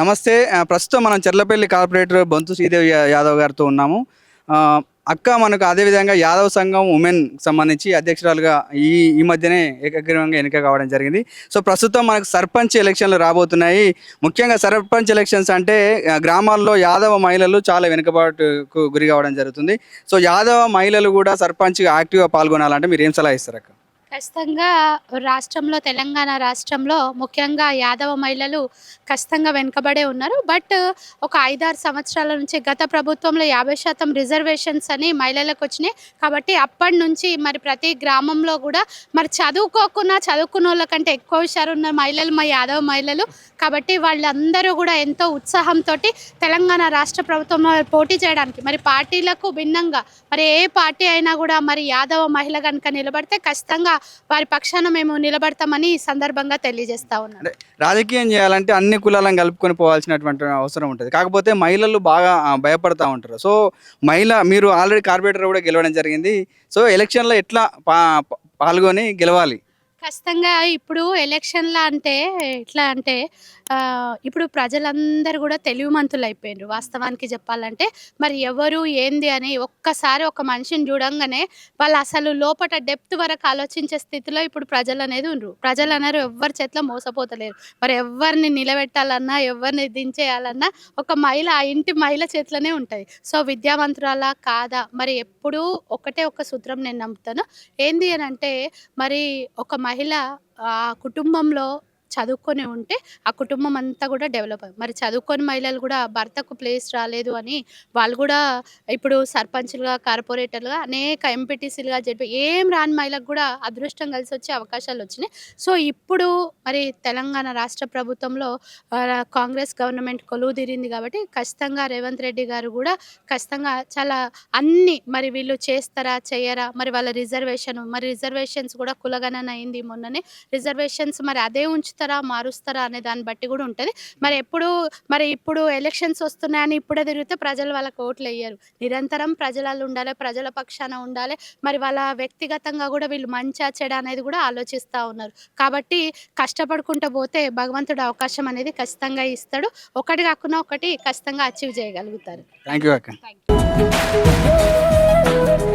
నమస్తే. ప్రస్తుతం మనం చెర్లపల్లి కార్పొరేటర్ బొంతు శ్రీదేవి యాదవ్ గారితో ఉన్నాము. అక్క మనకు అదేవిధంగా యాదవ్ సంఘం ఉమెన్ సంబంధించి అధ్యక్షురాలుగా ఈ ఈ మధ్యనే ఏకగ్రీవంగా ఎన్నిక కావడం జరిగింది. సో ప్రస్తుతం మనకు సర్పంచ్ ఎలక్షన్లు రాబోతున్నాయి. ముఖ్యంగా సర్పంచ్ ఎలక్షన్స్ అంటే గ్రామాల్లో యాదవ మహిళలు చాలా వెనుకబాటుకు గురి కావడం జరుగుతుంది. సో యాదవ మహిళలు కూడా సర్పంచ్గా యాక్టివ్గా పాల్గొనాలంటే మీరు ఏం సలహా ఇస్తారు అక్క? ఖచ్చితంగా రాష్ట్రంలో తెలంగాణ రాష్ట్రంలో ముఖ్యంగా యాదవ మహిళలు ఖచ్చితంగా వెనుకబడే ఉన్నారు. బట్ ఒక 5-6 సంవత్సరాల నుంచి గత ప్రభుత్వంలో 50% రిజర్వేషన్స్ అని మహిళలకు వచ్చినాయి. కాబట్టి అప్పటి నుంచి మరి ప్రతి గ్రామంలో కూడా మరి చదువుకున్న వాళ్ళ కంటే ఎక్కువ హుషారున్న మహిళలు మా యాదవ మహిళలు. కాబట్టి వాళ్ళందరూ కూడా ఎంతో ఉత్సాహంతో తెలంగాణ రాష్ట్ర ప్రభుత్వంలో పోటీ చేయడానికి మరి పార్టీలకు భిన్నంగా మరి ఏ పార్టీ అయినా కూడా మరి యాదవ మహిళ కనుక నిలబడితే ఖచ్చితంగా వారి పక్షాన మేము నిలబడతామని ఈ సందర్భంగా తెలియజేస్తా ఉన్నాను. రాజకీయం చేయాలంటే అన్ని కులాలను కలుపుకొని పోవాల్సినటువంటి అవసరం ఉంటుంది. కాకపోతే మహిళలు బాగా భయపడతా ఉంటారు. సో మీరు ఆల్రెడీ కార్పొరేటర్ కూడా గెలవడం జరిగింది. సో ఎలక్షన్లో ఎట్లా పాల్గొని గెలవాలి? ఖచ్చితంగా ఇప్పుడు ఎలక్షన్ల అంటే ఎట్లా అంటే ఇప్పుడు ప్రజలందరూ కూడా తెలివిమంతులు అయిపోయినారు. వాస్తవానికి చెప్పాలంటే మరి ఎవరు ఏంది అని ఒక్కసారి ఒక మనిషిని చూడంగానే వాళ్ళు అసలు లోపల డెప్త్ వరకు ఆలోచించే స్థితిలో ఇప్పుడు ప్రజలు అనేది ఉన్నారు. ప్రజలు అన్నారు ఎవరి చేతిలో మోసపోతలేరు. మరి ఎవరిని నిలబెట్టాలన్నా ఎవరిని దించేయాలన్నా ఒక మహిళ ఆ ఇంటి మహిళ చేతిలోనే ఉంటుంది. సో విద్యావంతురాలా కాదా మరి ఎప్పుడూ ఒక సూత్రం నేను నమ్ముతాను. ఏంది అని అంటే మరి ఒక మహిళ ఆ కుటుంబంలో చదువుకొని ఉంటే ఆ కుటుంబం అంతా కూడా డెవలప్ అయ్యింది. మరి చదువుకొని మహిళలు కూడా భర్తకు ప్లేస్ రాలేదు అని వాళ్ళు కూడా ఇప్పుడు సర్పంచ్లుగా కార్పొరేటర్లుగా అనేక ఎంపీటీసీలుగా చెప్పి ఏం రాని మహిళలకు కూడా అదృష్టం కలిసి వచ్చే అవకాశాలు వచ్చినాయి. సో ఇప్పుడు మరి తెలంగాణ రాష్ట్ర ప్రభుత్వంలో కాంగ్రెస్ గవర్నమెంట్ కొలువు తీరింది కాబట్టి ఖచ్చితంగా రేవంత్ రెడ్డి గారు కూడా ఖచ్చితంగా చాలా అన్ని మరి వీళ్ళు చేస్తారా చేయరా మరి వాళ్ళ రిజర్వేషన్స్ కూడా కులగణన అయింది మొన్ననే. రిజర్వేషన్స్ మరి అదే ఉంచుతారా మారుస్తారా అనే దాన్ని బట్టి కూడా ఉంటుంది. మరి ఇప్పుడు ఎలక్షన్స్ వస్తున్నాయని ఇప్పుడే తిరిగితే ప్రజలు వాళ్ళకి ఓట్లు వేయరు. నిరంతరం ప్రజలలో ఉండాలి, ప్రజల పక్షాన ఉండాలి. మరి వాళ్ళ వ్యక్తిగతంగా కూడా వీళ్ళు మంచా చెడా అనేది కూడా ఆలోచిస్తూ ఉన్నారు. కాబట్టి కష్టపడుకుంటూ పోతే భగవంతుడు అవకాశం అనేది ఖచ్చితంగా ఇస్తాడు. ఒకటి కాకుండా ఒకటి ఖచ్చితంగా అచీవ్ చేయగలుగుతారు. థ్యాంక్ యూ అక్క. Thank you.